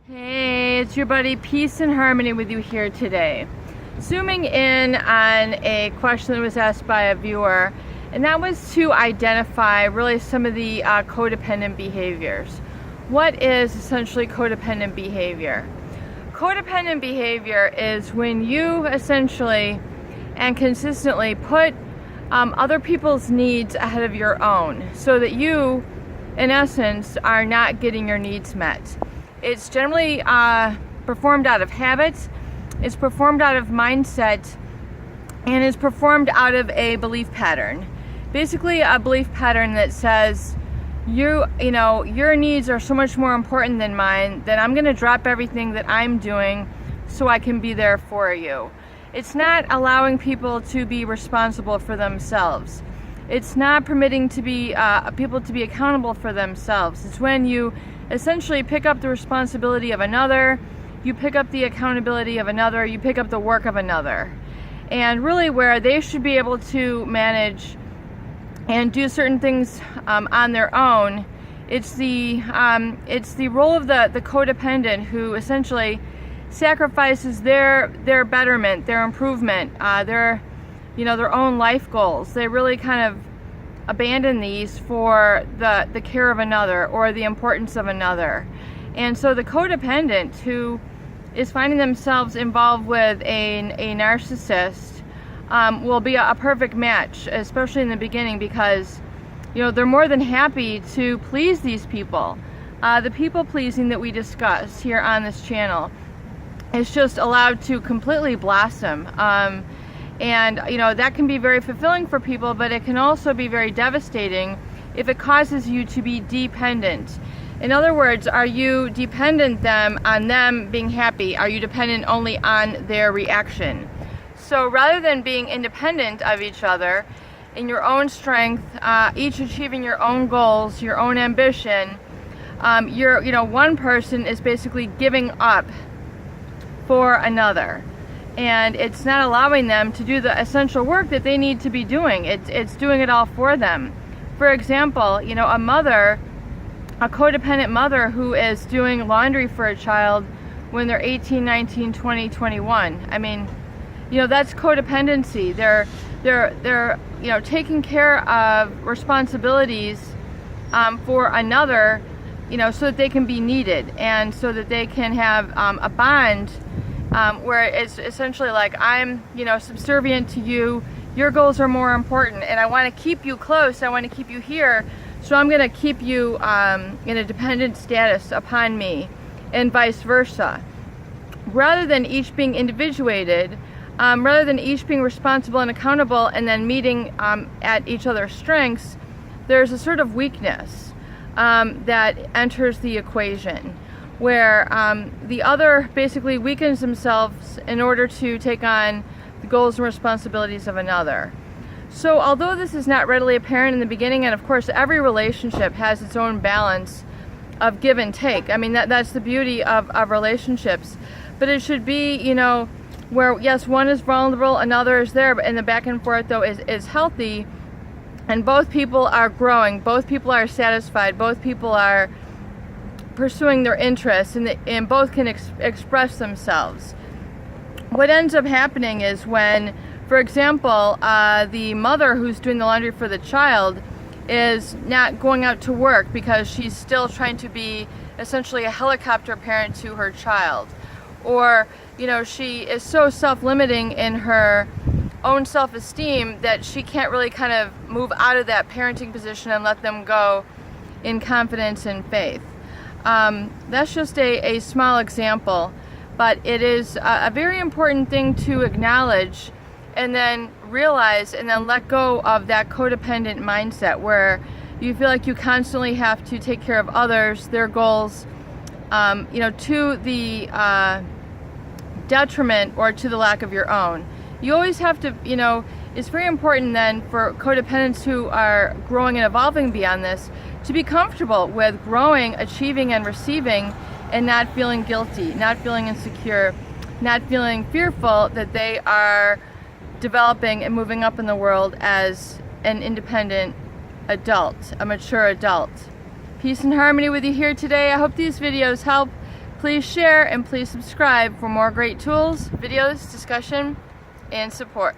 Hey, it's your buddy Peace and Harmony with you here today. Zooming in on a question that was asked by a viewer, and that was to identify really some of the codependent behaviors. What is essentially codependent behavior? Codependent behavior is when you essentially and consistently put other people's needs ahead of your own, so that you, in essence, are not getting your needs met. It's generally performed out of habit, it's performed out of mindset, and is performed out of a belief pattern. Basically a belief pattern that says, your needs are so much more important than mine, that I'm going to drop everything that I'm doing so I can be there for you. It's not allowing people to be responsible for themselves. It's not permitting people to be accountable for themselves. It's when you essentially pick up the responsibility of another, you pick up the accountability of another, you pick up the work of another. And really where they should be able to manage and do certain things on their own, it's the role of the codependent who essentially sacrifices their betterment, their improvement, their own life goals. They really kind of abandon these for the care of another or the importance of another. And so the codependent who is finding themselves involved with a narcissist will be a perfect match, especially in the beginning, because they're more than happy to please these people. The people pleasing that we discuss here on this channel is just allowed to completely blossom. And that can be very fulfilling for people, but it can also be very devastating if it causes you to be dependent. In other words, are you dependent on them being happy? Are you dependent only on their reaction? So rather than being independent of each other in your own strength, each achieving your own goals, your own ambition, one person is basically giving up for another. And it's not allowing them to do the essential work that they need to be doing. It's doing it all for them. For example, a codependent mother who is doing laundry for a child when they're 18, 19, 20, 21. I mean, that's codependency. They're taking care of responsibilities for another, so that they can be needed and so that they can have a bond. Where it's essentially like, I'm, subservient to you, your goals are more important, and I want to keep you close, I want to keep you here, so I'm going to keep you in a dependent status upon me, and vice versa. Rather than each being individuated, rather than each being responsible and accountable and then meeting at each other's strengths, there's a sort of weakness that enters the equation, where the other basically weakens themselves in order to take on the goals and responsibilities of another. So although this is not readily apparent in the beginning, and of course every relationship has its own balance of give and take. I mean, that's the beauty of relationships. But it should be, where yes, one is vulnerable, another is there, but in the back and forth though is healthy, and both people are growing, both people are satisfied, both people are pursuing their interests, and both can express themselves. What ends up happening is when, for example, the mother who's doing the laundry for the child is not going out to work because she's still trying to be essentially a helicopter parent to her child, or she is so self-limiting in her own self-esteem that she can't really kind of move out of that parenting position and let them go in confidence and faith. That's just a small example, but it is a very important thing to acknowledge and then realize and then let go of that codependent mindset where you feel like you constantly have to take care of others, their goals, to the detriment or to the lack of your own. You always have to, it's very important then for codependents who are growing and evolving beyond this to be comfortable with growing, achieving, and receiving, and not feeling guilty, not feeling insecure, not feeling fearful that they are developing and moving up in the world as an independent adult, a mature adult. Peace and harmony with you here today. I hope these videos help. Please share and please subscribe for more great tools, videos, discussion, and support.